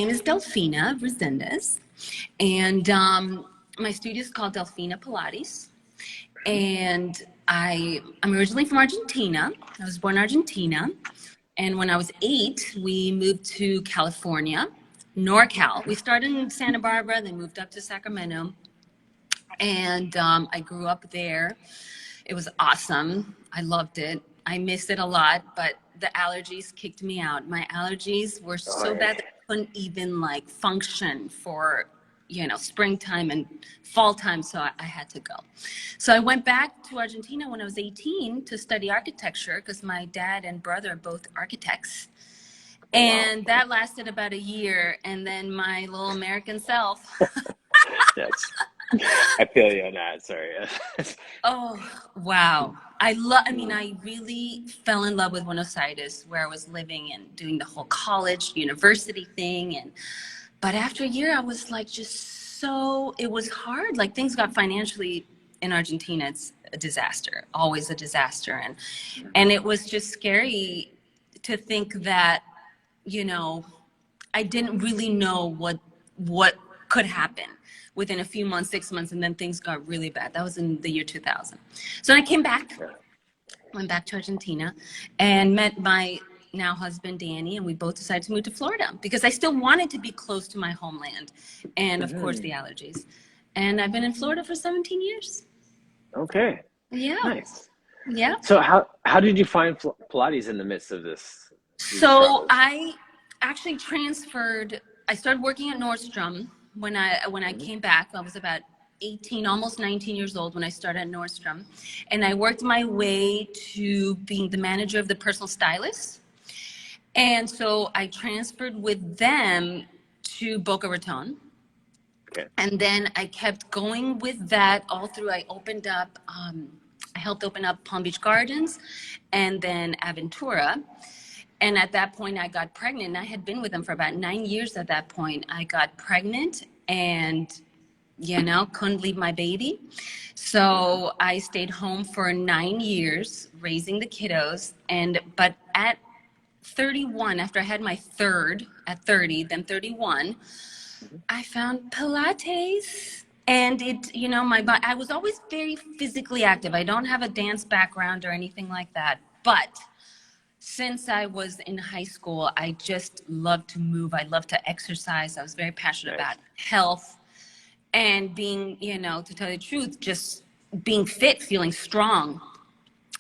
name is Delfina Resendes, and my studio is called Delfina Pilates. And I'm originally from Argentina. I was born in Argentina. And when I was 8, we moved to California, NorCal. We started in Santa Barbara, then moved up to Sacramento. And I grew up there. It was awesome. I loved it. I missed it a lot, but the allergies kicked me out. My allergies were so bad that I couldn't even like function for, springtime and fall time. So I had to go. So I went back to Argentina when I was 18 to study architecture because my dad and brother are both architects. And that lasted about a year. And then my little American self. Yes. I feel you on that. Sorry. Oh, wow. I really fell in love with Buenos Aires, where I was living and doing the whole college, university thing. But after a year, I was like, it was hard. Like things got financially in Argentina, it's a disaster, always a disaster. And it was just scary to think that, I didn't really know what could happen within a few months, 6 months, and then things got really bad. That was in the year 2000. So I came back, went back to Argentina, and met my now husband, Danny, and we both decided to move to Florida because I still wanted to be close to my homeland and, of course, the allergies. And I've been in Florida for 17 years. Okay. Yeah. Nice. Yeah. So how did you find Pilates in the midst of this? So I actually transferred. I started working at Nordstrom when I came back. I was about 18, almost 19 years old when I started at Nordstrom, and I worked my way to being the manager of the personal stylist. And so I transferred with them to Boca Raton. Okay. And then I kept going with that all through. I helped open up Palm Beach Gardens and then Aventura. And at that point, I got pregnant. I had been with them for about 9 years at that point. I got pregnant and, couldn't leave my baby. So I stayed home for 9 years raising the kiddos. But at 31, after I had my third at 30, then 31, I found Pilates. And my body, I was always very physically active. I don't have a dance background or anything like that. But since I was in high school, I just loved to move. I loved to exercise. I was very passionate about health and being, to tell you the truth, just being fit, feeling strong.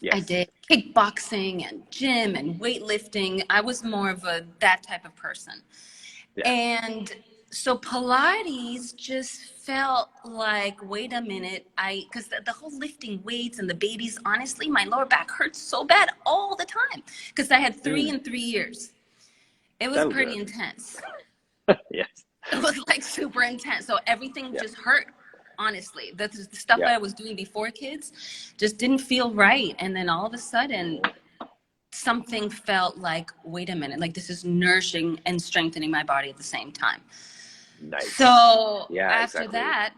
Yes. I did kickboxing and gym and weightlifting. I was more of that type of person. Yeah. And so Pilates just felt like, wait a minute, because the whole lifting weights and the babies, honestly, my lower back hurts so bad all the time because I had 3 in 3 years. It was pretty intense. Yes. It was like super intense. So everything just hurt, honestly. The stuff that I was doing before kids just didn't feel right. And then all of a sudden, something felt like, wait a minute, like this is nourishing and strengthening my body at the same time. Nice. So after that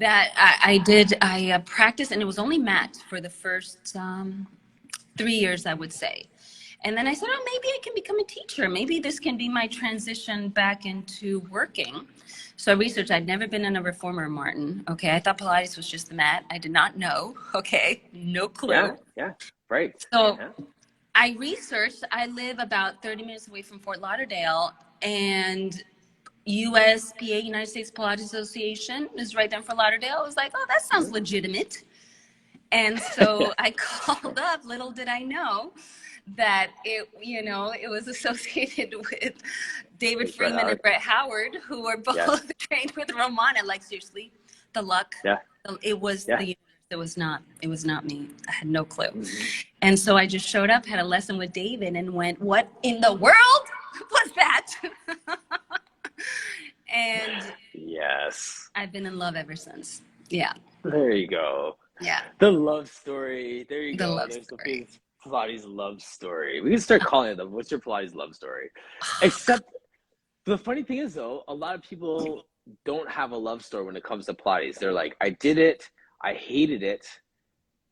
I practiced, and it was only mat for the first 3 years, I would say. And then I said, maybe I can become a teacher. Maybe this can be my transition back into working. So I researched. I'd never been in a reformer, Martin. Okay, I thought Pilates was just the mat. I did not know. Okay, no clue. Yeah, right. So I researched. I live about 30 minutes away from Fort Lauderdale, and USPA, United States Pilates Association, is right there in Fort Lauderdale. I was like, that sounds legitimate. And so I called up. Little did I know that it was associated with David Freeman and Brett Howard, who were both trained with Romana. Like, seriously, the luck. Yeah. It was the universe. It was not me. I had no clue. And so I just showed up, had a lesson with David, and went, what in the world was that? And yes, I've been in love ever since. Yeah. There you go. Yeah. The love story. There you go. There's the Pilates love story. We can start calling it that. What's your Pilates love story? Except the funny thing is, though, a lot of people don't have a love story when it comes to Pilates. They're like, I did it, I hated it,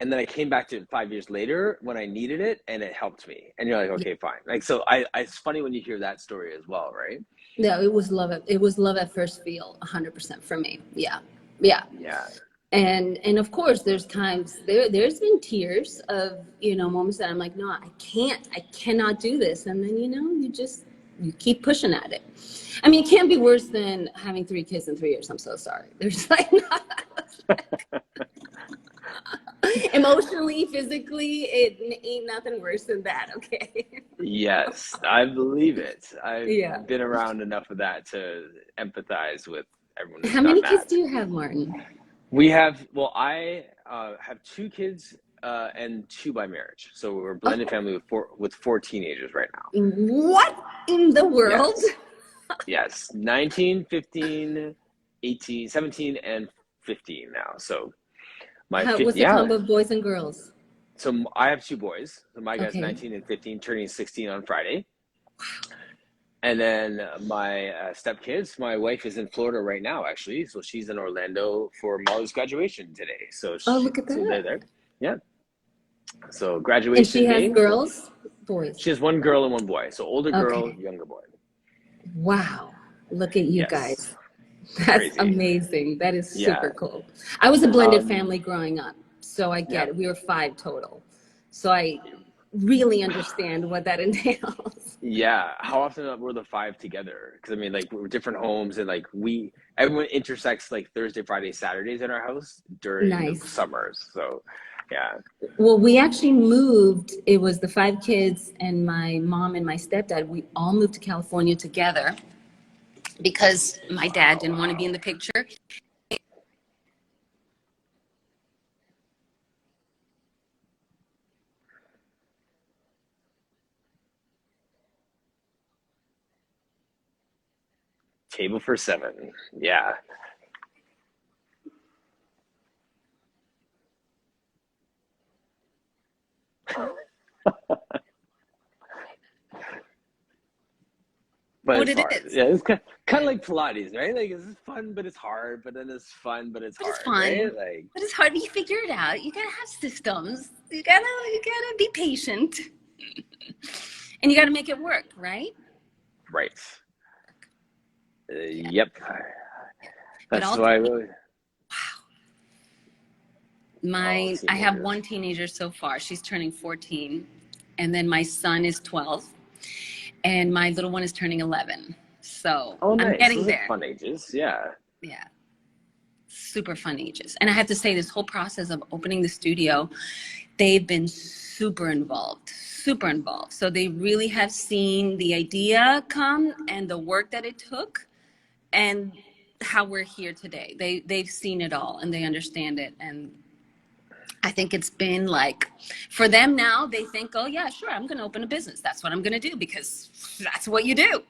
and then I came back to it 5 years later when I needed it, and it helped me. And you're like, okay, fine. Like, so it's funny when you hear that story as well, right? No, it was love. It was love at first feel, 100% for me. Yeah, yeah. Yeah. And of course, there's times there's been tears of moments that I'm like, no, I cannot do this, and then you keep pushing at it. I mean, it can't be worse than having 3 kids in 3 years. I'm so sorry. There's like emotionally, physically, it ain't nothing worse than that. Okay. Yes, I believe it. I've Yeah. been around enough of that to empathize with everyone who's How done many kids that. do you have, Martin? I have 2 kids and 2 by marriage. So we're a blended Oh, family with 4 teenagers right now. what in the world? Yes. Yes. 19, 15, 18, 17, and 15 now. So What's the yeah. combo of boys and girls? So I have 2 boys. So my guy's Okay. 19 and 15, turning 16 on Friday. And then my stepkids, my wife is in Florida right now, actually. So she's in Orlando for Molly's graduation today. Oh, look at So they're that. there. Yeah. So And she graduation has day. So girls, she boys. has 1 girl and 1 boy. So older girl, Okay. younger boy. Wow. Look at you Yes. guys. It's That's crazy. amazing. That is Yeah. super cool. I was a blended Um, family growing up, so I get yeah. it. We were 5 total. So I really understand what that entails. Yeah. How often were the 5 together? Because I mean, like we're different homes, and like everyone intersects like Thursday, Friday, Saturdays in our house during the Nice. summers. So, yeah. Well, we actually moved. It was the 5 kids and my mom and my stepdad. We all moved to California together because my dad didn't want to be in the picture. Table for 7. Yeah. But What it's it hard. is. Yeah, it's kind of like Pilates, right? Like it's fun, but it's hard. But then it's fun, but it's But it's hard, right? fun. Like, But it's hard. You figure it out. You gotta have systems. You gotta be patient, and you gotta make it work, right? right. Yep. But That's all why I really all I have teenagers. 1 teenager so far. She's turning 14, and then my son is 12, and my little one is turning 11. So Oh, I'm nice. getting Those are there. fun ages. Yeah. Yeah, super fun ages. And I have to say, this whole process of opening the studio, they've been super involved, super involved. So they really have seen the idea come and the work that it took and how we're here today. They've seen it all and they understand it. And I think it's been like, for them now, they think, oh yeah, sure, I'm going to open a business. That's what I'm going to do because that's what you do.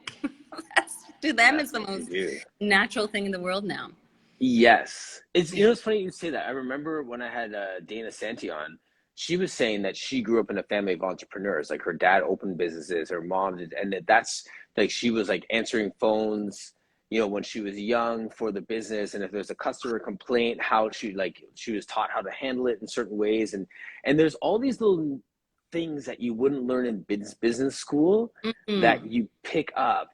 To them, it's That's the what you most do. natural thing in the world now. Yes. It's funny you say that. I remember when I had Dana Santi on, she was saying that she grew up in a family of entrepreneurs. Like her dad opened businesses, her mom did, and that's like she was like answering phones, when she was young for the business, and if there's a customer complaint, how she was taught how to handle it in certain ways, and there's all these little things that you wouldn't learn in business school that Mm-mm. you pick up.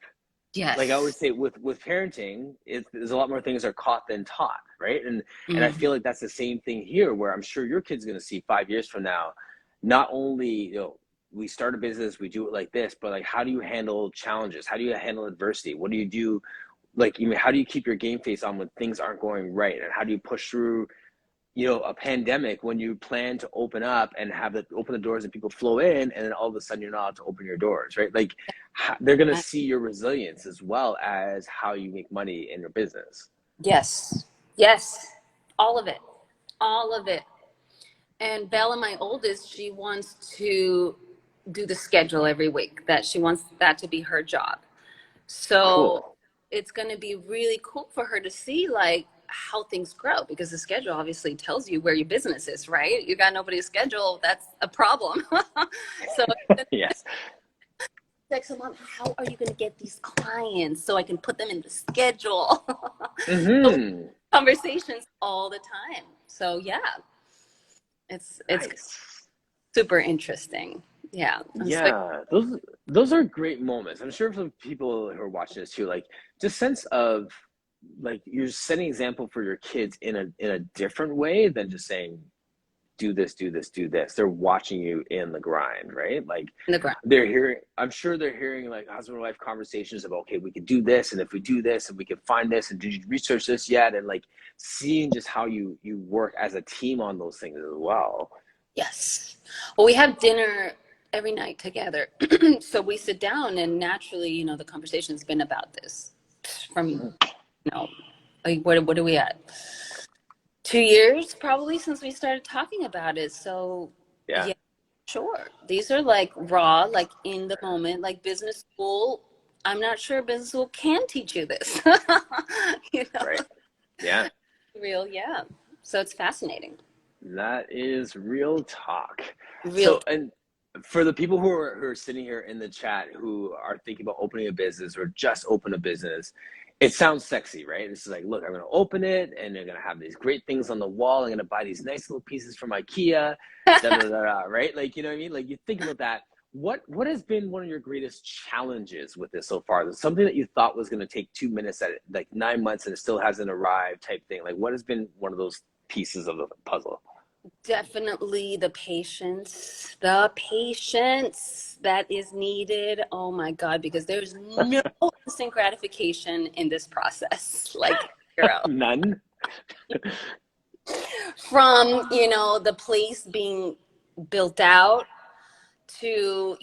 Like I always Yes. say with parenting, there's a lot more things are caught than taught, right? And I Mm. feel like that's the same thing here, where I'm sure your kid's going to see 5 years from now, not only we start a business, we do it like this, but like how do you handle challenges? How do you handle adversity? What do you do? Like, how do you keep your game face on when things aren't going right? And how do you push through a pandemic when you plan to open up and open the doors and people flow in, and then all of a sudden you're not allowed to open your doors, right? Like they're going to see your resilience as well as how you make money in your business. Yes. Yes. All of it. All of it. And Bella, my oldest, she wants to do the schedule every week. That she wants that to be her job. So Cool. it's going to be really cool for her to see like how things grow because the schedule obviously tells you where your business is, right? You got nobody's schedule, that's a problem. So Yes. like, so mom, how are you going to get these clients so I can put them in the schedule? So Mm-hmm. conversations all the time. So yeah, it's Nice. super interesting. Yeah. Yeah, those are great moments. I'm sure for people who are watching this too, like just sense of like you're setting example for your kids in a different way than just saying do this, do this, do this. They're watching you in the grind, right? Like in the ground. they're hearing, I'm sure they're hearing like husband and wife conversations about, okay, we could do this, and if we do this, and we can find this, and did you research this yet? And like seeing just how you work as a team on those things as well. Yes. Well, we have dinner every night together. So we sit down and naturally, the conversation's been about this from, like what are we at? 2 years probably since we started talking about it. So Yeah, yeah, sure. These are like raw, like in the moment, like business school. I'm not sure business school can teach you this. you know, right. Yeah. real, yeah. So it's fascinating. That is real talk. Real. So, and for the people who are sitting here in the chat who are thinking about opening a business or just open a business, it sounds sexy, right? This is like, look, I'm going to open it and they're going to have these great things on the wall. I'm going to buy these nice little pieces from IKEA, da da da da, right? Like, you know what I mean? Like, you think about that. What has been one of your greatest challenges with this so far? Something that you thought was going to take 2 minutes at like 9 months and it still hasn't arrived type thing. Like, what has been one of those pieces of the puzzle? Definitely the patience that is needed. Oh my God, because there's no instant gratification in this process. Like, zero. None. From, the place being built out to,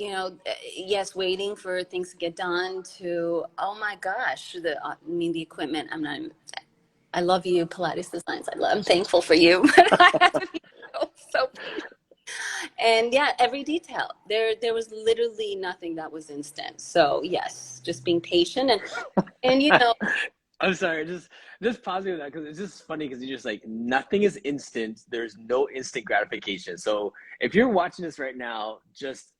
yes, waiting for things to get done to, oh my gosh, the equipment. I love you, Pilates Designs. I'm thankful for you, but I have to be so patient. And yeah, every detail. There was literally nothing that was instant. So yes, just being patient and I'm sorry, just pausing on that because it's just funny because you're just like nothing is instant. There's no instant gratification. So if you're watching this right now, just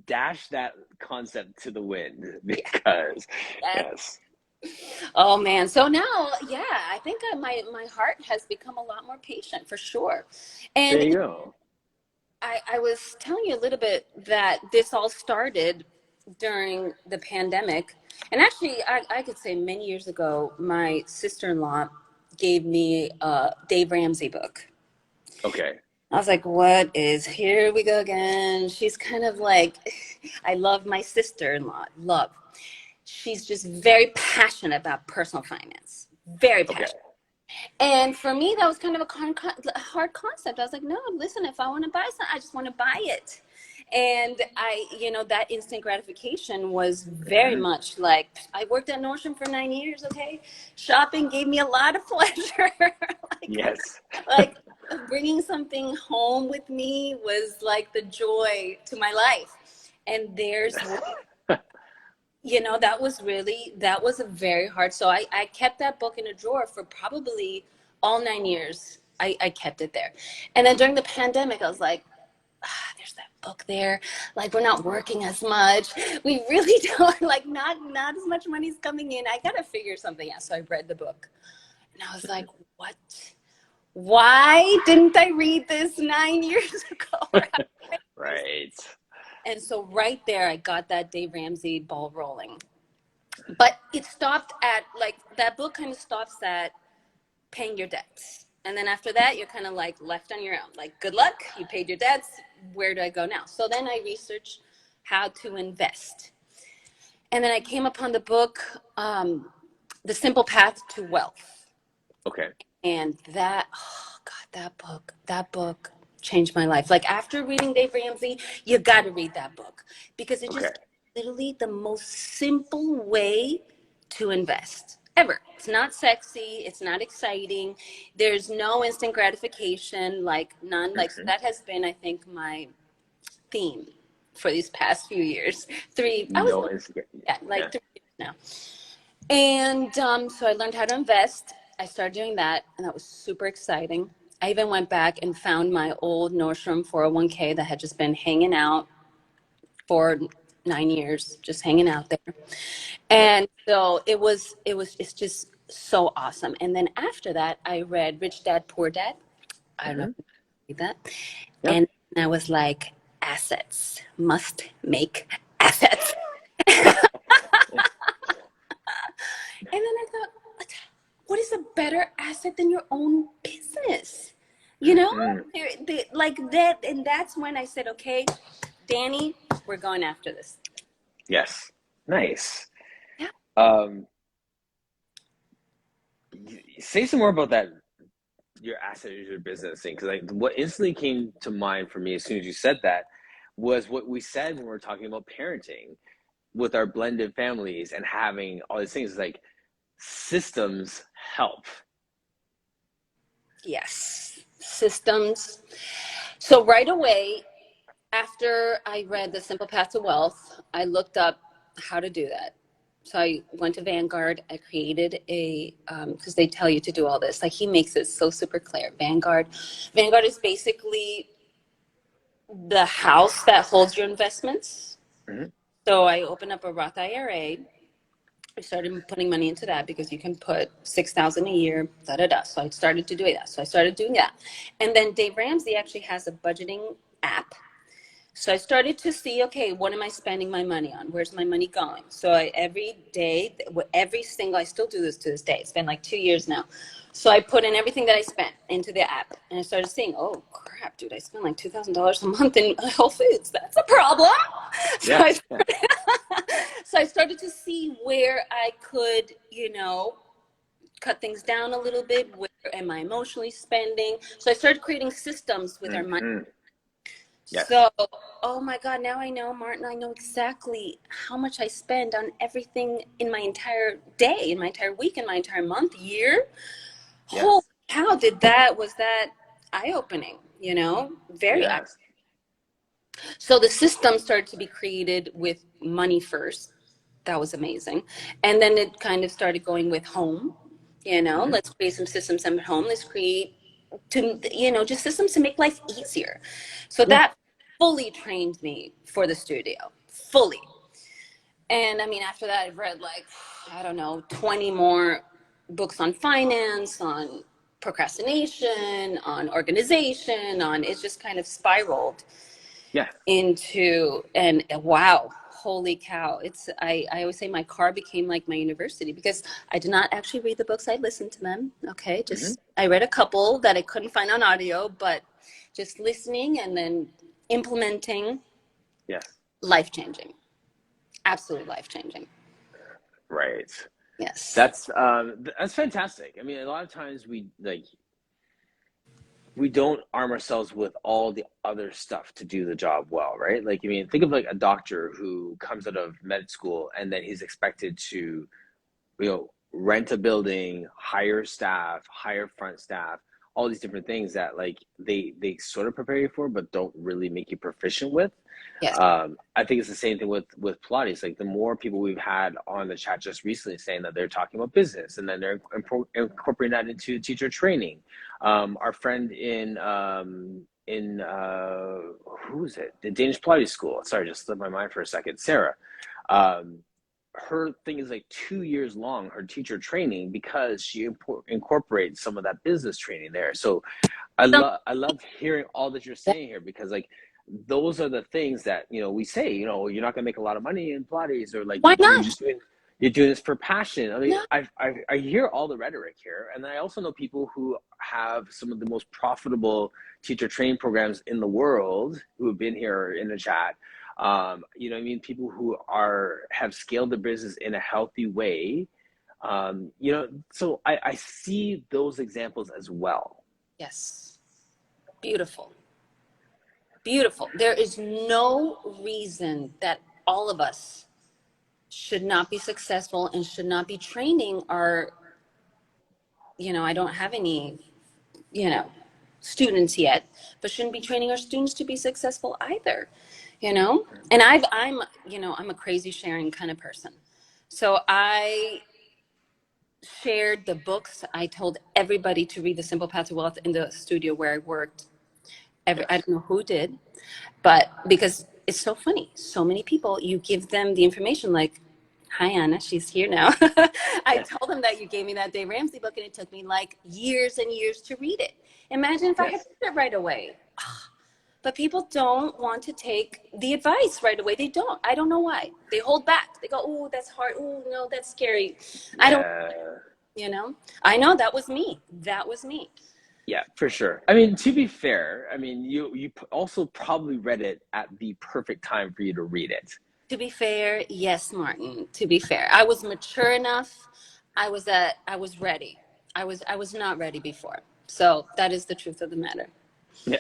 dash that concept to the wind because yes. yes, Oh man. So now, yeah, I think my heart has become a lot more patient for sure. there And you go. I was telling you a little bit that this all started during the pandemic. And actually, I could say many years ago, my sister-in-law gave me a Dave Ramsey book. Okay. I was like, what is, here we go again. She's kind of like, I love my sister-in-law, love. She's just very passionate about personal finance, very Okay. passionate. And for me, that was kind of a hard concept. I was like, no, listen, if I want to buy something, I just want to buy it. And that instant gratification was very Mhm. much like, I worked at Nordstrom for 9 years, okay? Shopping gave me a lot of pleasure. Yes. like bringing something home with me was like the joy to my life. And that was a very hard. So I kept that book in a drawer for probably all 9 years. I kept it there. And then during the pandemic, I was like, there's that book there. Like, we're not working as much. We really don't, like, not as much money's coming in. I got to figure something out. So I read the book and I was like, what? Why didn't I read this 9 years ago? Right. And so right there, I got that Dave Ramsey ball rolling. But it stopped at, like, that book kind of stops at paying your debts. And then after that, you're kind of like left on your own. Like, good luck, you paid your debts. Where do I go now? So then I researched how to invest. And then I came upon the book, The Simple Path to Wealth. Okay. And oh God, that book changed my life. Like, after reading Dave Ramsey, you got to read that book because it Okay. just literally the most simple way to invest ever. It's not sexy. It's not exciting. There's no instant gratification, like none. Like, so Mhm. that has been, I think, my theme for these past few years. No, it's Yeah, yeah. like 3 years now. And so I learned how to invest. I started doing that, and that was super exciting. I even went back and found my old Nordstrom 401k that had just been hanging out for 9 years, just hanging out there. Okay. And so it's just so awesome. And then after that, I read Rich Dad, Poor Dad. I don't know if Hmm. you read that. Yep. And I was like, assets must make assets. And then I thought, what is a better asset than your own business? You know, Mm-hmm. like that. And that's when I said, okay, Danny, we're going after this. Yes. Nice. Yeah. Um, say some more about that, your asset is your business thing. Because like what instantly came to mind for me as soon as you said that was what we said when we were talking about parenting with our blended families and having all these things. Like systems help. Yes. Systems. So right away, after I read The Simple Path to Wealth, I looked up how to do that. So I went to Vanguard. I created a, because they tell you to do all this. Like he makes it so super clear. Vanguard is basically the house that holds your investments. Mm-hmm. So I opened up a Roth IRA. I started putting money into that because you can put 6,000 a year, da da da. So I started to do that. So I started doing that, and then Dave Ramsey actually has a budgeting app. So I started to see, okay, what am I spending my money on? Where's my money going? So every day, I still do this to this day. It's been like 2 years now. So I put in everything that I spent into the app, and I started seeing, oh crap, dude, I spend like $2,000 a month in Whole Foods. That's a problem. So Yeah. I, Yeah. so I started to see where I could, cut things down a little bit. Where am I emotionally spending? So I started creating systems with our money. Mm-hmm. Yes. So, oh my God, now I know, Martin, I know exactly how much I spend on everything in my entire day, in my entire week, in my entire month, year. Holy Yes. cow, was that eye-opening, very eye. Yes. So the system started to be created with money first. That was amazing. And then it kind of started going with home, Mm-hmm. let's create some systems at home. Let's create just systems to make life easier. So Yeah. that fully trained me for the studio, fully. And I mean, after that, I've read like, I don't know, 20 more books on finance, on procrastination, on organization, it's just kind of spiraled Yeah. into, and wow, holy cow. I always say my car became like my university because I did not actually read the books. I listened to them. Okay. Mm-hmm. Just, I read a couple that I couldn't find on audio, but just listening and then implementing, Yes. life changing, absolutely life changing. Right. Yes. That's fantastic. I mean, a lot of times we don't arm ourselves with all the other stuff to do the job well, right? Like, I mean, think of like a doctor who comes out of med school and then he's expected to, rent a building, hire staff, hire front staff, all these different things that like they sort of prepare you for, but don't really make you proficient with. Yes. I think it's the same thing with Pilates. Like the more people we've had on the chat just recently saying that they're talking about business and then they're incorporating that into teacher training. Our friend in who is it? The Danish Pilates School. Sorry, just slipped my mind for a second. Sarah. Um, her thing is like 2 years long, her teacher training, because she incorporates some of that business training there. So I love hearing all that you're saying here, because like those are the things that we say, you're not gonna make a lot of money in Pilates, or like Why you're not? just doing this for passion. I mean, No. I hear all the rhetoric here, and I also know people who have some of the most profitable teacher training programs in the world who have been here in the chat. I mean, people who have scaled their business in a healthy way. So I see those examples as well. Yes. Beautiful. Beautiful. There is no reason that all of us should not be successful and should not be training our, I don't have any, you know, students yet, but shouldn't be training our students to be successful either, And I'm a crazy sharing kind of person. So I shared the books. I told everybody to read The Simple Path to Wealth in the studio where I worked. I Yes. don't know who did, but because it's so funny, so many people, you give them the information like, hi Anna, she's here now. I Yes. told them that you gave me that Dave Ramsey book and it took me like years and years to read it. Imagine if I had Yes. read it right away. But people don't want to take the advice right away. They don't. I don't know why. They hold back. They go, oh, that's hard. Oh, no, that's scary. I don't, Yeah. you know, I know that was me. That was me. Yeah, for sure. I mean, to be fair, I mean, you also probably read it at the perfect time for you to read it. To be fair, yes, Martin. To be fair, I was mature enough. I was ready. I was not ready before. So that is the truth of the matter. Yeah.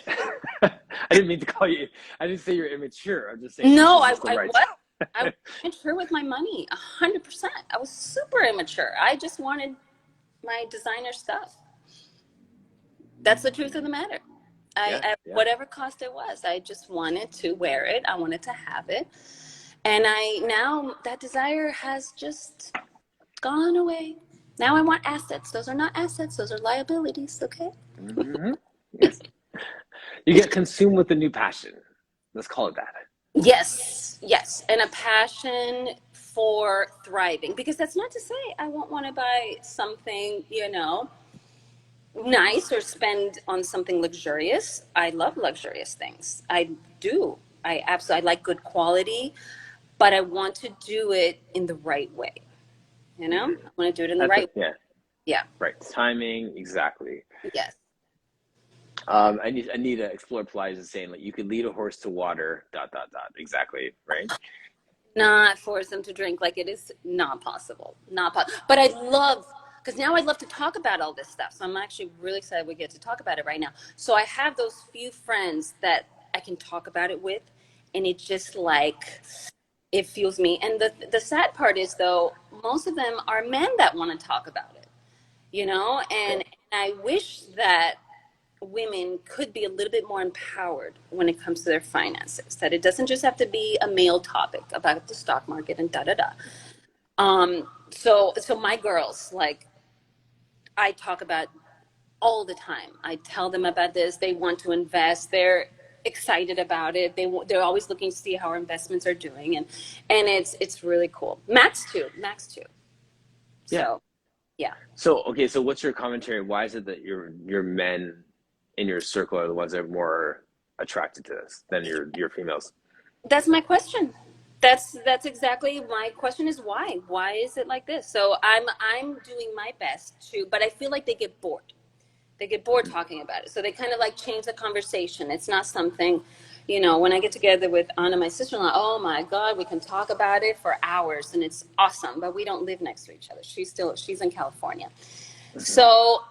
I didn't mean to call you, I didn't say you're immature. I'm just saying this No, was just the I right was. I time. was immature with my money, 100%. I was super immature. I just wanted my designer stuff. That's the truth of the matter. Yeah, At yeah. whatever cost it was, I just wanted to wear it. I wanted to have it. And now that desire has just gone away. Now I want assets. Those are not assets. Those are liabilities. Okay. Hmm. Yes. You get consumed with a new passion. Let's call it that. Yes, yes, and a passion for thriving. Because that's not to say I won't want to buy something, nice or spend on something luxurious. I love luxurious things. I do. I like good quality, but I want to do it in the right way. Hmm. I want to do it in the right way. Yeah, Yeah. right. Timing, exactly. Yes. Anita Explore Plies is saying like you could lead a horse to water. Dot dot dot. Exactly. Right. Not force them to drink, like it is not possible, but I love, because now I'd love to talk about all this stuff, so I'm actually really excited we get to talk about it right now. So I have those few friends that I can talk about it with, and it just like it fuels me. And the sad part is, though, most of them are men that want to talk about it, Okay. and I wish that women could be a little bit more empowered when it comes to their finances, that it doesn't just have to be a male topic about the stock market and da da da. So my girls, like, I talk about all the time. I tell them about this. They want to invest. They're excited about it. They're always looking to see how our investments are doing, and it's really cool. Max too. Yeah. So yeah. So okay. So what's your commentary? Why is it that your men in your circle are the ones that are more attracted to this than your females? That's my question. That's exactly my question, is why? Why is it like this? So I'm doing my best to, but I feel like they get bored. They get bored talking about it. So they kind of like change the conversation. It's not something, when I get together with Anna, my sister-in-law, oh my God, we can talk about it for hours and it's awesome, but we don't live next to each other. She's in California. Mm-hmm. So,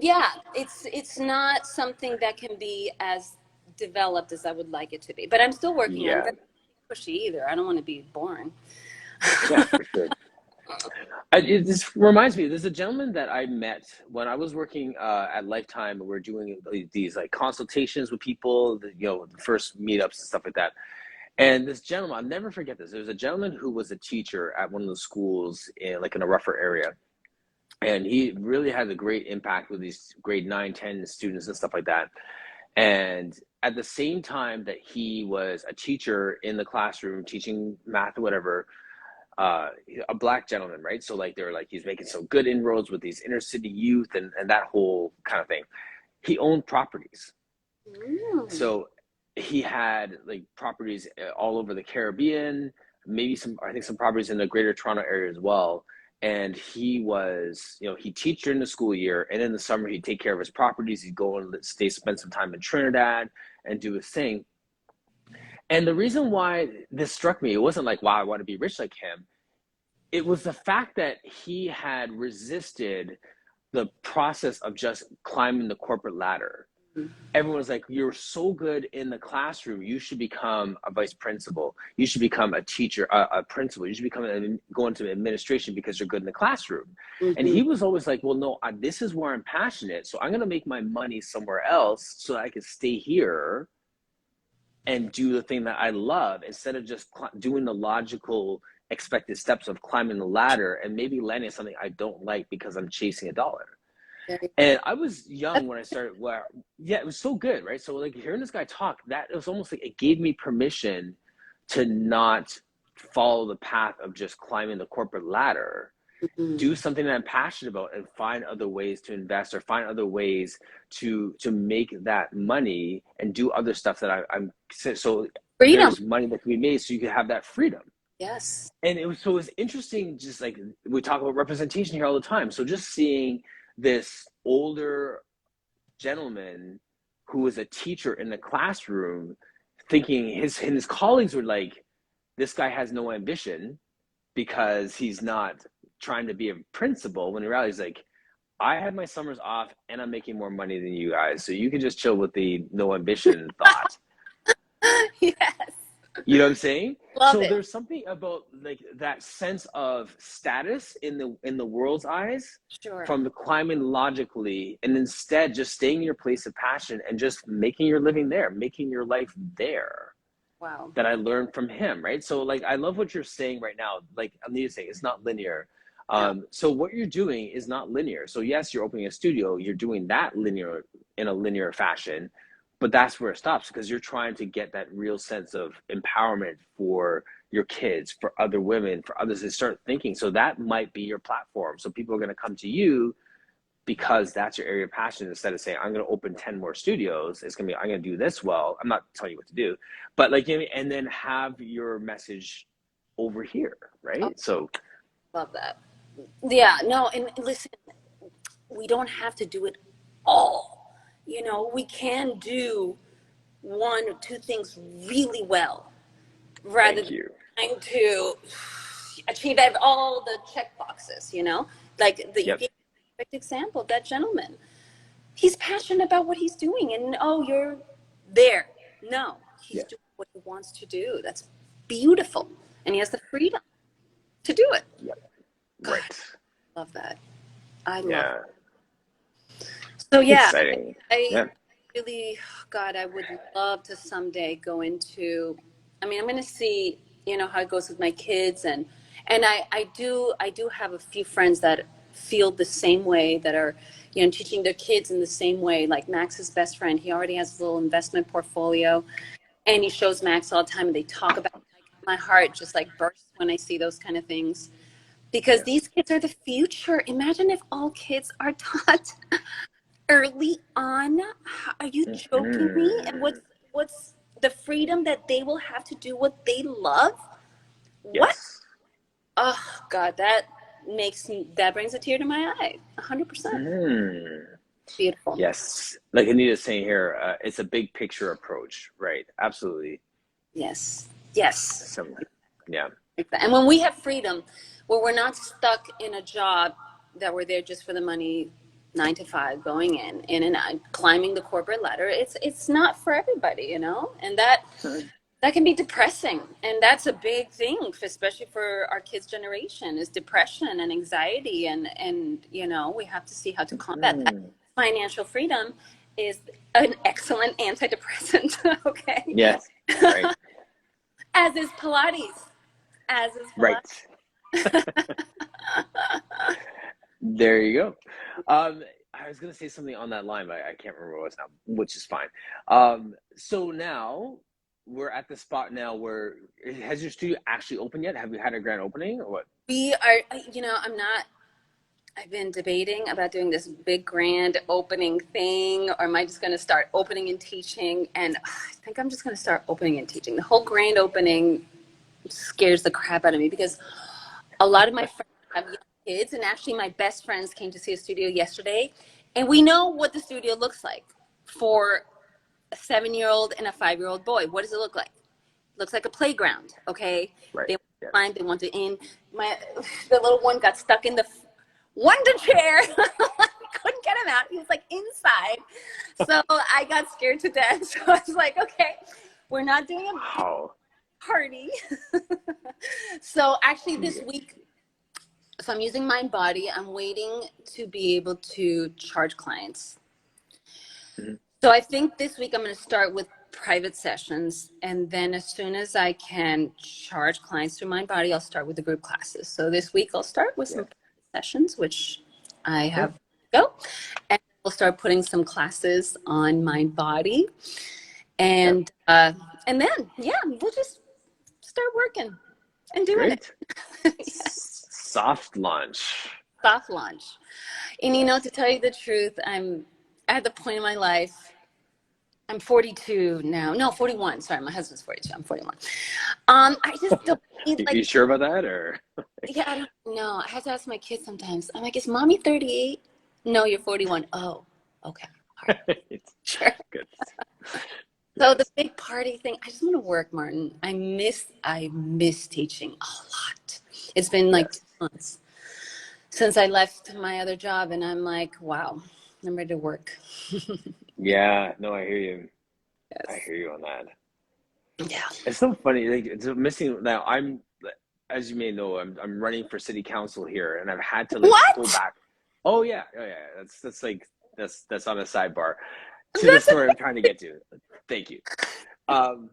yeah, it's not something that can be as developed as I would like it to be. But I'm still working on it. Yeah. I'm not pushy either. I don't want to be boring. Yeah, for sure. It just reminds me, there's a gentleman that I met when I was working at Lifetime, and we're doing these like consultations with people, the first meetups and stuff like that. And this gentleman, I'll never forget this. There was a gentleman who was a teacher at one of the schools in a rougher area. And he really had a great impact with these grade 9, 10 students and stuff like that. And at the same time that he was a teacher in the classroom teaching math or whatever, uh, a black gentleman, right? So like they were like he's making some good inroads with these inner city youth and that whole kind of thing. He owned properties. Mm. So he had like properties all over the Caribbean, maybe I think some properties in the greater Toronto area as well. And he was, he'd teach during the school year, and in the summer he'd take care of his properties. He'd go and spend some time in Trinidad and do his thing. And the reason why this struck me, it wasn't like, wow, I want to be rich like him. It was the fact that he had resisted the process of just climbing the corporate ladder. Everyone's like, you're so good in the classroom, you should become a vice principal, you should become a teacher, a principal, you should go into administration because you're good in the classroom. And Mm-hmm. he was always like, well, no, this is where I'm passionate, so I'm going to make my money somewhere else so that I can stay here and do the thing that I love, instead of just doing the logical expected steps of climbing the ladder and maybe landing something I don't like because I'm chasing a dollar. And I was young when I started. Yeah, it was so good, right? So like hearing this guy talk, that it was almost like it gave me permission to not follow the path of just climbing the corporate ladder do something that I'm passionate about and find other ways to invest or find other ways to make that money and do other stuff that I'm so Freedom. there's money that can be made so you can have that freedom. Yes. And it was interesting, just like we talk about representation here all the time. So just seeing this older gentleman who was a teacher in the classroom thinking his colleagues were like, this guy has no ambition because he's not trying to be a principal, when in reality he's like, I had my summers off and I'm making more money than you guys, so you can just chill with the no ambition thought. Yes. You know what I'm saying? Love it. There's something about like that sense of status in the world's eyes, sure, from the climbing logically, and instead just staying in your place of passion and just making your living there, making your life there. Wow. That I learned from him, right? So like I love what you're saying right now. Like Anita's saying, it's not linear. So what you're doing is not linear. So yes, you're opening a studio, you're doing that linear in a linear fashion, but that's where it stops, because you're trying to get that real sense of empowerment for your kids, for other women, for others to start thinking. So that might be your platform. So people are going to come to you because that's your area of passion, instead of saying, I'm going to open 10 more studios. It's going to be, I'm going to do this well. I'm not telling you what to do, but like, you know, and then have your message over here, right? Oh, so love that. Yeah, no, and listen, we don't have to do it all. You know, we can do one or two things really well rather thank than you. trying to achieve all the check boxes, you know? Like you gave a perfect example of that gentleman. He's passionate about what he's doing, and you're there. No, he's doing what he wants to do. That's beautiful. And he has the freedom to do it. Yep. God, Right. I love that. I love it. So Exciting. I really, God, I would love to someday go into, I'm going to see, how it goes with my kids. And I do have a few friends that feel the same way, that are, teaching their kids in the same way. Like Max's best friend, he already has a little investment portfolio, and he shows Max all the time, and they talk about it. My heart just like bursts when I see those kind of things, because these kids are the future. Imagine if all kids are taught early on. Are you joking me? And what's the freedom that they will have to do what they love? What? Oh God, that brings a tear to my eye. 100%. Beautiful. Yes, like Anita's saying here, it's a big picture approach, right? Absolutely. Yes. Yeah. And when we have freedom, where we're not stuck in a job that we're there just for the money, 9 to 5, going in and out, climbing the corporate ladder, it's not for everybody, and that can be depressing. And that's a big thing, especially for our kids' generation, is depression and anxiety, and we have to see how to combat that. Financial freedom is an excellent antidepressant. Okay. Yes. Right. As is Pilates. Right. There you go. I was gonna say something on that line, but I can't remember what it was now, which is fine. So now we're at the spot now where, has your studio actually opened yet? Have you had a grand opening or what? We are, I've been debating about doing this big grand opening thing, or am I just going to start opening and teaching? And I think I'm just going to start opening and teaching. The whole grand opening scares the crap out of me, because a lot of my friends have young kids, and actually my best friends came to see a studio yesterday, and we know what the studio looks like for a 7-year-old and a 5-year-old boy. What does it look like? It looks like a playground. Okay. Right. They want to climb, they want to in. The little one got stuck in the wonder chair. Couldn't get him out. He was like inside. So I got scared to death. So I was like, okay, we're not doing a party. So actually this week, so I'm using Mind Body. I'm waiting to be able to charge clients. So I think this week I'm going to start with private sessions, and then as soon as I can charge clients through Mind Body, I'll start with the group classes. So this week I'll start with some sessions, which I have to go, and we'll start putting some classes on Mind Body, and then we'll just start working and doing it. soft launch. Soft launch. And you know, to tell you the truth, I'm at the point in my life, I'm 42 now. No, 41. Sorry, my husband's 42. I'm 41. I just don't need like. You sure about that, or? Yeah, I don't know. I have to ask my kids sometimes. I'm like, is mommy 38? No, you're 41. Oh, okay. All right. Sure. Good. So the Yes. big party thing, I just want to work, Martin. I miss teaching a lot. It's been like Yes. 2 months since I left my other job, and I'm like, wow, I'm ready to work. Yeah. No, I hear you. I Yes. hear you on that. Yeah. It's so funny. Like, it's missing now. As you may know, I'm running for city council here, and I've had to like pull What? back. Oh yeah. That's like that's on a sidebar to the That's story I'm trying to get to. Thank you. Um,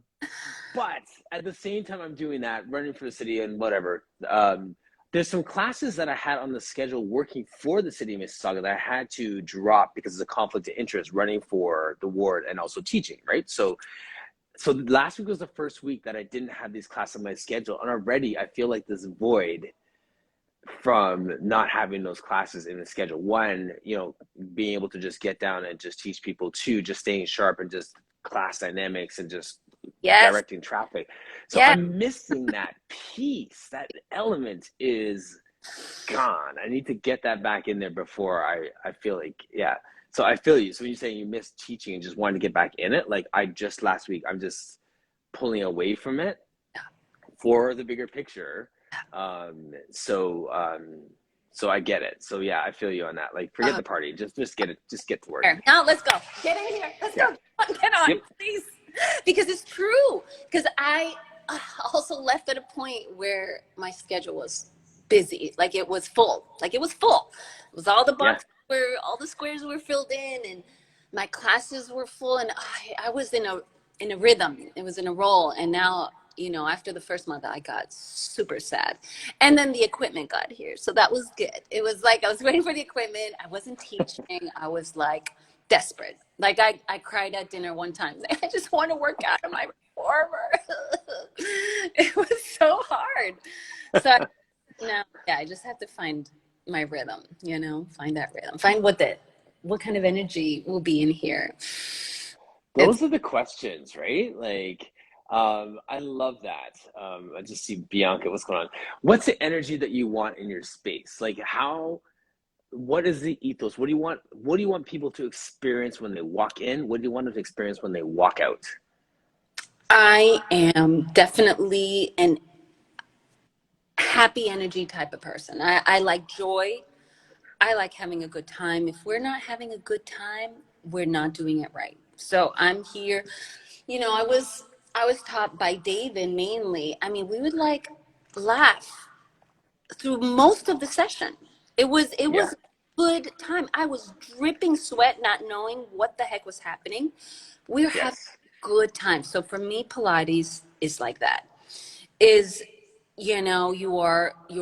but at the same time, I'm doing that, running for the city and whatever. There's some classes that I had on the schedule working for the city of Mississauga that I had to drop because of a conflict of interest, running for the ward and also teaching. Right, so last week was the first week that I didn't have these classes on my schedule, and already I feel like this void from not having those classes in the schedule. One, being able to just get down and just teach people. Two, just staying sharp and just class dynamics and just yes. directing traffic. So Yeah. I'm missing that piece. That element is gone. I need to get that back in there before I feel like, yeah. So I feel you. So when you're saying you miss teaching and just wanting to get back in it, like last week, I'm just pulling away from it for the bigger picture. So I get it. So yeah, I feel you on that. Like, forget the party. Just get to work. Now let's go. Get in here. Let's Yeah. go. Get on, Yep. please. Because it's true. Because I also left at a point where my schedule was busy. Like it was full. It was all the Yeah. boxes were, all the squares were filled in, and my classes were full, and I was in a rhythm. It was in a roll, and now, after the first month, I got super sad. And then the equipment got here. So that was good. It was like I was waiting for the equipment. I wasn't teaching. I was like desperate. Like I cried at dinner one time. I just want to work out of my reformer. It was so hard. So now, yeah, I just have to find my rhythm, find that rhythm. Find what kind of energy will be in here. Those are the questions, right? Like, I love that. I just see Bianca, what's going on? What's the energy that you want in your space? Like, what is the ethos? What do you want people to experience when they walk in? What do you want them to experience when they walk out? I am definitely an happy energy type of person. I like joy. I like having a good time. If we're not having a good time, we're not doing it right. So I'm here. I was taught by David mainly. I mean, we would like laugh through most of the session. It was Yeah. a good time. I was dripping sweat, not knowing what the heck was happening. We're having Yes. a good time. So for me, Pilates is like that. Is you're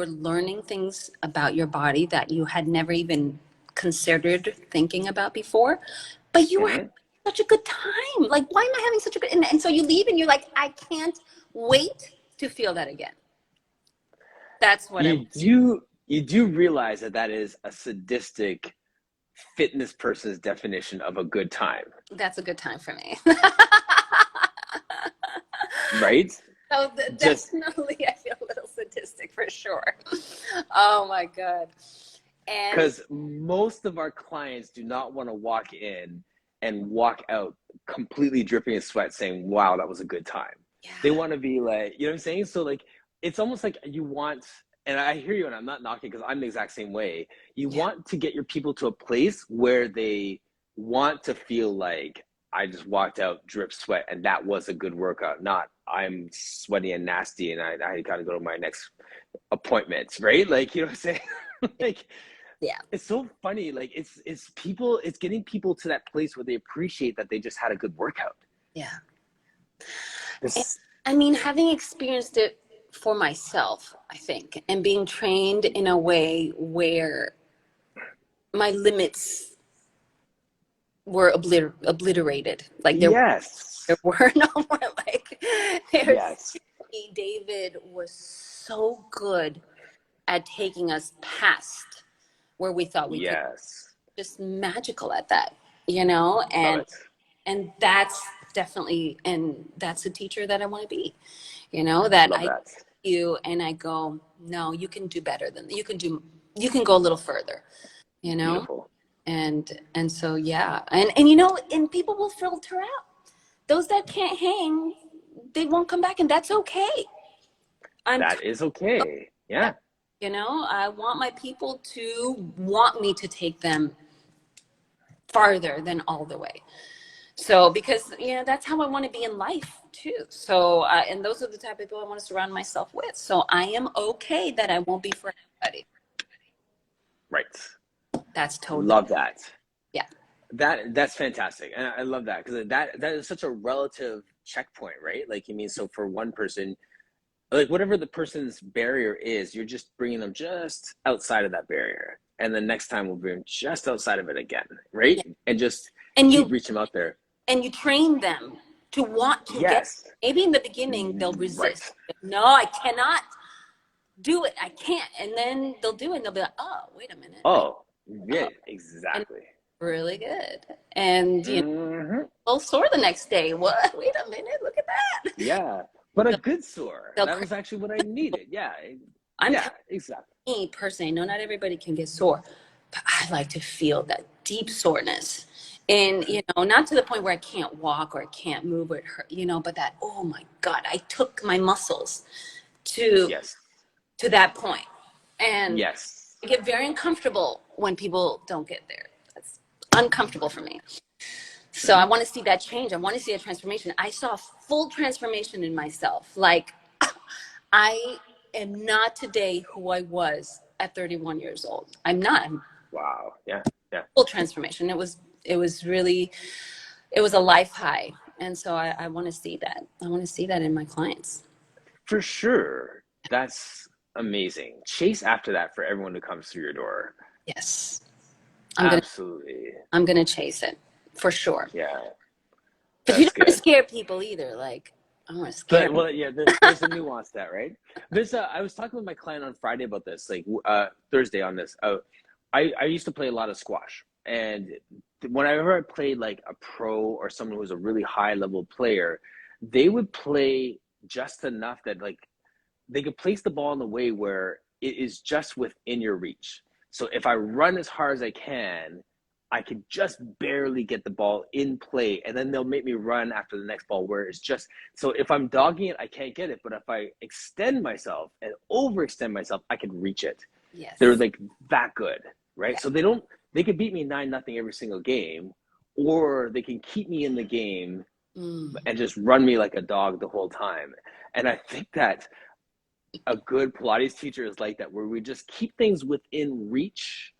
learning things about your body that you had never even considered thinking about before, but you were having Hmm. such a good time. Like, why am I having such a good, and so you leave and you're like, I can't wait to feel that again. That's what I You was. do realize that is a sadistic fitness person's definition of a good time, That's a good time for me. right? So Just definitely I feel a little sadistic for sure. Oh my God. And because most of our clients do not want to walk in and walk out completely dripping in sweat saying, wow, that was a good time. They yeah, want to be like, you know what I'm saying? So like, it's almost like you want, and I hear you, and I'm not knocking because I'm the exact same way. You yeah, want to get your people to a place where they want to feel like, I just walked out drip sweat and that was a good workout, not I'm sweaty and nasty and I got to go to my next appointment, right? Like, you know what I'm saying? Like, yeah, it's so funny. Like, it's getting people to that place where they appreciate that they just had a good workout. yeah. And, This, I mean, having experienced it for myself, I think, and being trained in a way where my limits were obliterated. Like there yes, were no more like there's yes, David was so good at taking us past where we thought we could. Yes. Just magical at that, you know, Love it. and that's definitely, and that's a teacher that I want to be, you know, that Love I that. you and I go, no, you can do better than you can go a little further, you know, Beautiful. and so yeah, and you know, and people will filter out those that can't hang, they won't come back, and that's okay. I'm That is okay. that, Yeah. you know, I want my people to want me to take them farther than all the way. So, because, you know, that's how I want to be in life too. So, and those are the type of people I want to surround myself with. So I am okay that I won't be for everybody. Right. That's totally, Love that. yeah. That's fantastic, and I love that because that is such a relative checkpoint, right? Like, you mean, so for one person, like whatever the person's barrier is, you're just bringing them just outside of that barrier, and the next time we'll bring them just outside of it again, right? Yeah. And just And keep reaching out there. and you train them to want to get, Yes. maybe in the beginning they'll Right. resist. No, I cannot do it. I can't. And then they'll do it and they'll be like, oh, wait a minute. Oh, yeah, Oh, and exactly. really good. And, you know, Hmm. they'll soar the next day. What? Wait a minute. Look at that. Yeah, but a They'll, good sore. they'll That was actually what I needed. Yeah. I'm Yeah, telling exactly. me personally, no, not everybody can get sore, but I like to feel that deep soreness. And, you know, not to the point where I can't walk or I can't move or it hurt, you know, but that, oh my God, I took my muscles to Yes. that point. And Yes. I get very uncomfortable when people don't get there. That's uncomfortable for me. So I want to see that change. I want to see a transformation. I saw full transformation in myself. Like, I am not today who I was at 31 years old. I'm not. I'm Wow. Yeah. Yeah. full transformation. It was really, it was a life high. And so I want to see that. I want to see that in my clients. For sure. That's amazing. Chase after that for everyone who comes through your door. Yes. Absolutely. I'm gonna chase it for sure. Yeah. But you That's don't want to good. scare people either. Like, I don't want to scare But them. well, yeah, there's a nuance to that, right? I was talking with my client on Friday about this, like Thursday on this. I used to play a lot of squash, and whenever I played like a pro or someone who was a really high level player, they would play just enough that like they could place the ball in the way where it is just within your reach. So if I run as hard as I can, I could just barely get the ball in play, and then they'll make me run after the next ball where it's just, so if I'm dogging it, I can't get it. But if I extend myself and overextend myself, I can reach it. They're Yes. like that good, right? Yeah. So they could beat me 9-0 every single game, or they can keep me in the game Mm. and just run me like a dog the whole time. And I think that a good Pilates teacher is like that, where we just keep things within reach,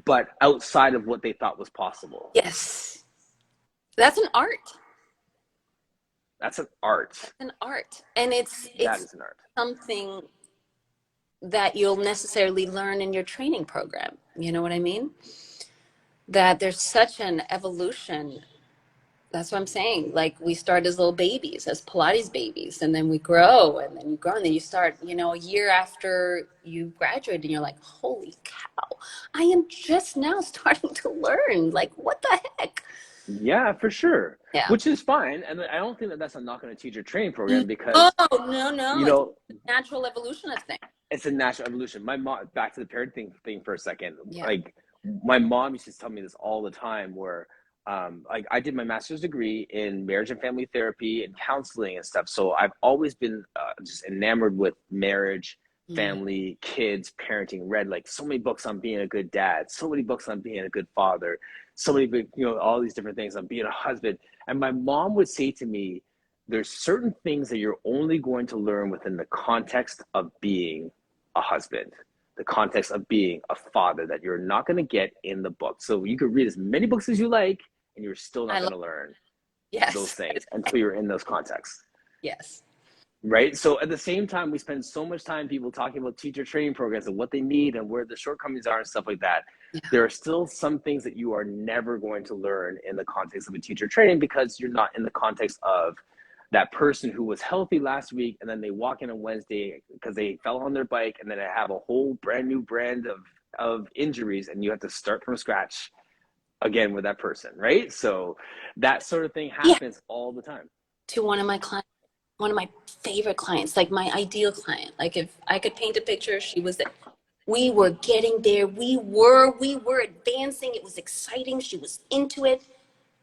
but outside of what they thought was possible. Yes. That's an art. That's an art. That's an art. And That it's is an art. something that you'll necessarily learn in your training program. You know what I mean? That there's such an evolution. That's what I'm saying. Like, we start as little babies, as Pilates babies, and then we grow, and then you grow, and then you start, you know, a year after you graduate, and you're like, holy cow, I am just now starting to learn. Like, what the heck? Yeah, for sure. Yeah. Which is fine. And I don't think that that's a knock on a teacher training program, Oh, because, no. you It's know, a natural evolution of things. it's a natural evolution. My mom, back to the parenting thing for a second, Yeah. like my mom used to tell me this all the time, where like I did my master's degree in marriage and family therapy and counseling and stuff. So I've always been just enamored with marriage, Mm. family, kids, parenting, read like so many books on being a good dad, so many books on being a good father, so many, you know, all these different things on being a husband. And my mom would say to me, there's certain things that you're only going to learn within the context of being a husband, the context of being a father, that you're not going to get in the book. So you could read as many books as you like, and you're still I not going love, to learn those yes. things until you're in those contexts. Yes. Right. So at the same time, we spend so much time people talking about teacher training programs and what they need and where the shortcomings are and stuff like that. Yeah. There are still some things that you are never going to learn in the context of a teacher training, because you're not in the context of that person who was healthy last week and then they walk in on Wednesday because they fell on their bike and then they have a whole brand new brand of injuries and you have to start from scratch again with that person, right? So that sort of thing happens all the time. To one of my clients, one of my favorite clients, like my ideal client. Like if I could paint a picture, she was there. We were getting there. We were advancing. It was exciting. She was into it.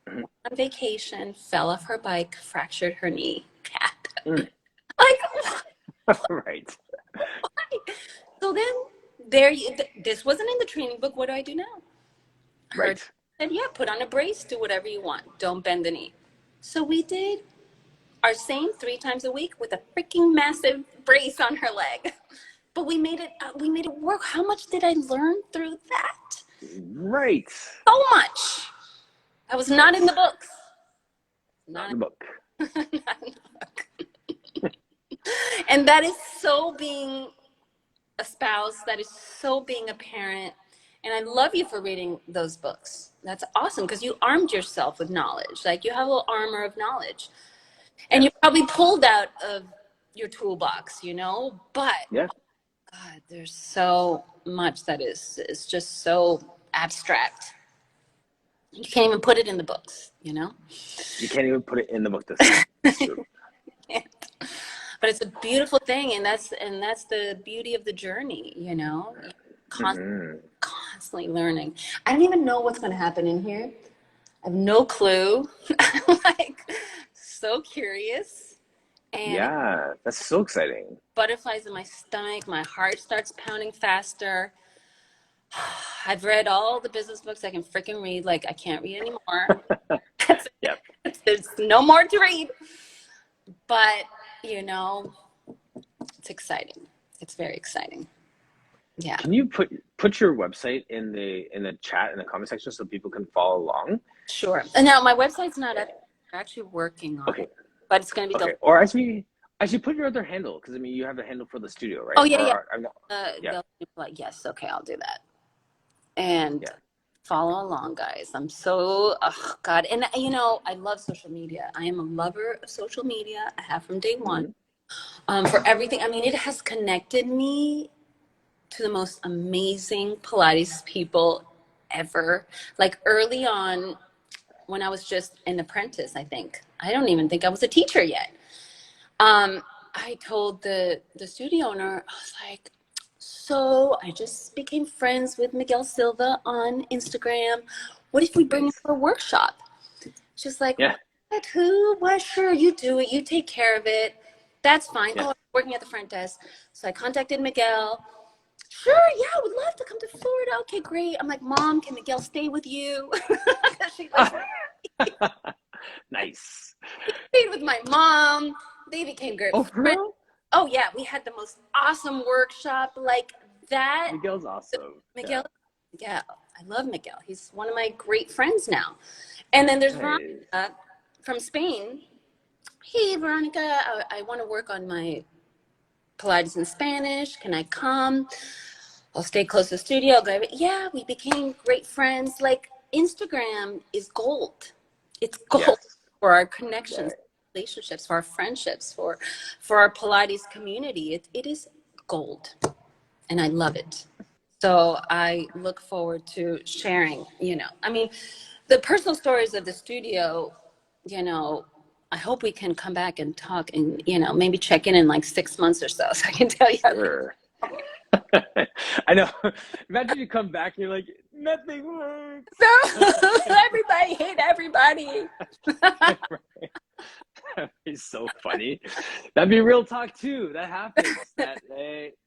Mhm. On vacation, fell off her bike, fractured her knee. Mm. Like, Right. so then there you, this wasn't in the training book. What do I do now? Her Right. said, yeah, put on a brace, do whatever you want. Don't bend the knee. So we did our same 3 times a week with a freaking massive brace on her leg. But we made it work. How much did I learn through that? Right. So much. I was not in the books. Not in the book. Not in the book. And that is so being a spouse, that is so being a parent. And I love you for reading those books. That's awesome because you armed yourself with knowledge. Like you have a little armor of knowledge. And you probably pulled out of your toolbox, you know? But Yeah. God, there's so much that is just so abstract. You can't even put it in the books, you know? You can't even put it in the book. That's true. But it's a beautiful thing, and that's the beauty of the journey, you know? Constantly learning. I don't even know what's going to happen in here. I have no clue. I'm like so curious. And Yeah, that's so exciting. butterflies in my stomach, my heart starts pounding faster. I've read all the business books I can freaking read. Like I can't read anymore. Yeah. There's no more to read. But, you know, it's exciting. It's very exciting. Yeah. Can you put your website in the chat in the comment section so people can follow along? Sure. And now my website's not up. We're actually working on Okay. it. But it's going to be Okay. Or actually put your other handle because I mean you have a handle for the studio, right? Oh, yeah, yeah. I'm not, yeah. They'll be like, yes, okay, I'll do that. And Yeah. follow along, guys. I'm so, oh, God. And, you know, I love social media. I am a lover of social media. I have from day one. For everything. I mean, it has connected me to the most amazing Pilates people ever. Like early on, when I was just an apprentice, I think. I don't even think I was a teacher yet. I told the studio owner, I was like, so I just became friends with Miguel Silva on Instagram. What if we bring him for a workshop? She's like, Yeah. what? Who? What? Sure, you do it. You take care of it. That's fine. Yeah. Oh, I'm working at the front desk. So I contacted Miguel. Sure, yeah, I would love to come to Florida. Okay, great. I'm like, Mom, can Miguel stay with you? She lives Nice. stayed with my mom. They became great Oh, for friends. real? Oh yeah, we had the most awesome workshop like that. Miguel's awesome. Miguel, yeah, I love Miguel. He's one of my great friends now. And then there's Nice. Veronica from Spain. Hey, Veronica, I want to work on my Pilates in Spanish. Can I come? I'll stay close to the studio. I'll go, yeah, we became great friends. Like Instagram is gold. It's gold Yes. for our connections, Right. relationships, for our friendships, for our Pilates community. It is gold, and I love it. So I look forward to sharing. You know, I mean, the personal stories of the studio. You know, I hope we can come back and talk, and maybe check in like 6 months or so I can tell you. Sure. I know. Imagine you come back and you're like, nothing works. Everybody hate everybody. That'd be so funny. That'd be real talk too. That happens. That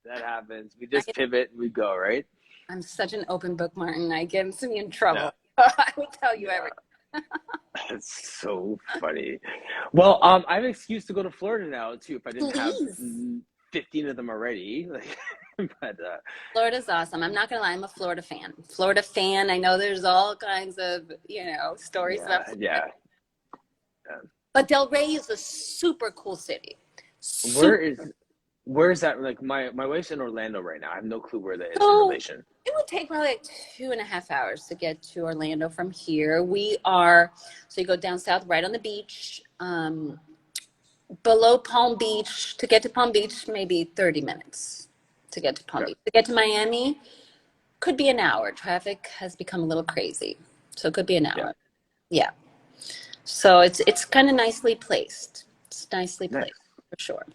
happens. We just pivot and we go, right? I'm such an open book, Martin. I get me in trouble. Yeah. I will tell you everything. That's so funny. Well, I have an excuse to go to Florida now too. If I didn't have 15 of them already, but Florida's awesome. I'm not gonna lie, I'm a Florida fan. I know there's all kinds of stories about Florida. Yeah. But Del Rey is a super cool city. Where is that? Like my wife's in Orlando right now. I have no clue where that is in relation. It would take probably like 2.5 hours to get to Orlando from here. So you go down south right on the beach. below Palm Beach. To get to Palm Beach, maybe 30 minutes to get to Palm Okay. Beach. To get to Miami, could be an hour. Traffic has become a little crazy, so it could be an Yeah. hour. Yeah. So it's kind of nicely placed. It's nicely Nice. placed for sure.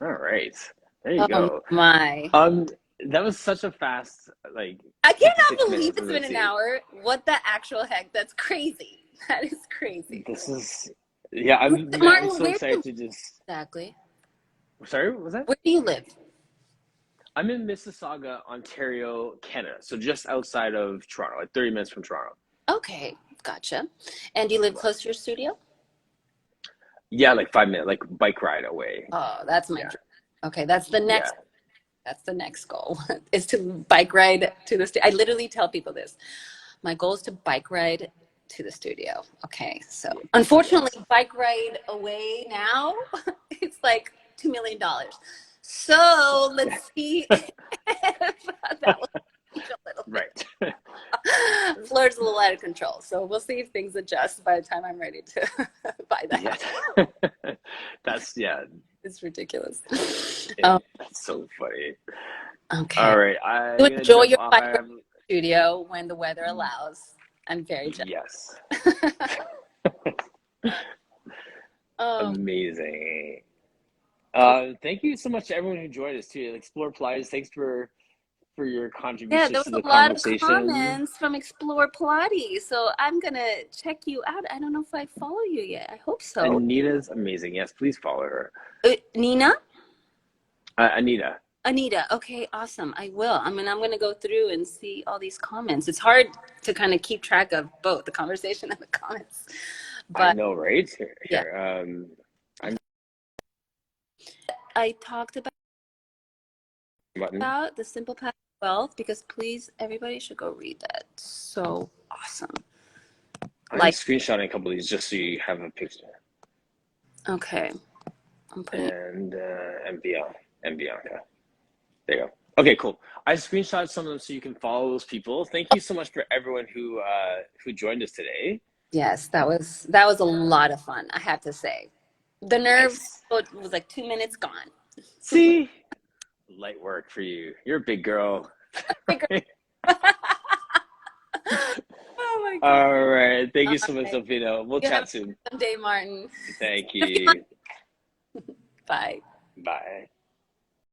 All right. There you Oh go. my. Um, that was such a fast, like, I cannot 56 believe minutes. it's Let's been an see. hour. What the actual heck? That's crazy. That is crazy. This is, yeah, I'm Martin, so where do excited you to just, exactly? sorry, what was that? Where do you live? I'm in Mississauga, Ontario, Canada. So just outside of Toronto, like 30 minutes from Toronto. Okay, gotcha. And do you live close to your studio? Yeah, like 5 minutes, like bike ride away. Oh, that's my Yeah, dream. Okay, that's the yeah. next. That's the next goal is to bike ride to the studio. I literally tell people this. My goal is to bike ride to the studio. Okay, so unfortunately, Yes. bike ride away now, it's like $2 million. So let's see if that will change a little bit. Right. Flirt's a little out of control, so we'll see if things adjust by the time I'm ready to buy the Yeah. house. That's, yeah, It's ridiculous. that's so funny. Okay. All right, You I'm gonna enjoy jump your off. bike I ride have, studio when the weather allows. I'm very yes. jealous. um, Amazing. cool. Thank you so much to everyone who joined us too. Explore Pilates. Thanks for your Yeah, there contributions to was the a lot of conversation. comments from Explore Pilates, so I'm gonna check you out. I don't know if I follow you yet. I hope so. Anita's amazing. Yes, please follow her. Nina? Anita. Anita. Okay, awesome. I will. I mean, I'm gonna go through and see all these comments. It's hard to kind of keep track of both the conversation and the comments, I but know, right? Here, yeah, here. I'm I talked button. about the Simple Path to Wealth because please, everybody should go read that. So awesome. I'm Like, screenshotting a couple of these just so you have a picture. okay, I'm putting. And Bianca. There you go. Okay, cool. I screenshot some of them so you can follow those people. Thank you so much for everyone who joined us today. Yes, that was a lot of fun. I have to say, the nerves Nice. was like 2 minutes gone. See, light work for you. You're a big girl. Oh my God. All right. Thank All you so much, right. Delfina. We'll You have chat soon. a good day, Martin. Thank you. Bye. Bye.